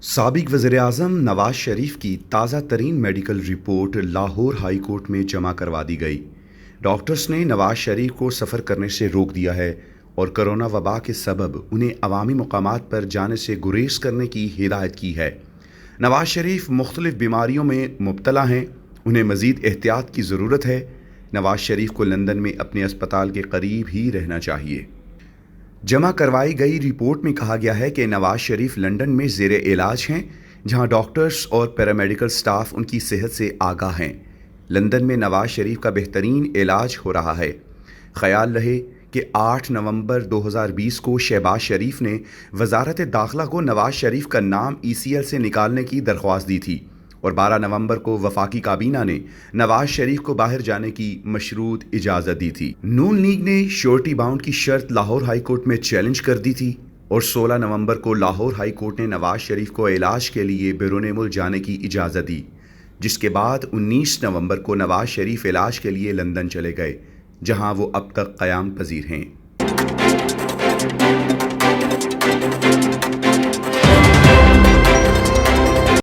سابق وزیراعظم نواز شریف کی تازہ ترین medical report Lahore high court میں جمع کروا دی گئی۔ ڈاکٹرز نے نواز شریف کو سفر کرنے سے روک دیا ہے اور کرونا وبا کے سبب انہیں عوامی مقامات پر جانے سے گریز کرنے کی ہدایت کی ہے۔ نواز شریف مختلف بیماریوں میں مبتلا ہیں، انہیں مزید احتیاط کی ضرورت ہے۔ نواز شریف کو لندن میں اپنے اسپتال کے قریب ہی رہنا چاہیے۔ جمع کروائی گئی رپورٹ میں کہا گیا ہے کہ نواز شریف لندن میں زیر علاج ہیں، جہاں ڈاکٹرز اور پیرامیڈیکل سٹاف ان کی صحت سے آگاہ ہیں۔ لندن میں نواز شریف کا بہترین علاج ہو رہا ہے۔ خیال رہے کہ 8 نومبر 2020 کو شہباز شریف نے وزارت داخلہ کو نواز شریف کا نام ECL سے نکالنے کی درخواست دی تھی اور 12 نومبر کو وفاقی کابینہ نے نواز شریف کو باہر جانے کی مشروط اجازت دی تھی۔ نون لیگ نے شیورٹی باؤنڈ کی شرط لاہور ہائی کورٹ میں چیلنج کر دی تھی اور 16 نومبر کو لاہور ہائی کورٹ نے نواز شریف کو علاج کے لیے بیرون ملک جانے کی اجازت دی، جس کے بعد 19 نومبر کو نواز شریف علاج کے لیے لندن چلے گئے، جہاں وہ اب تک قیام پذیر ہیں۔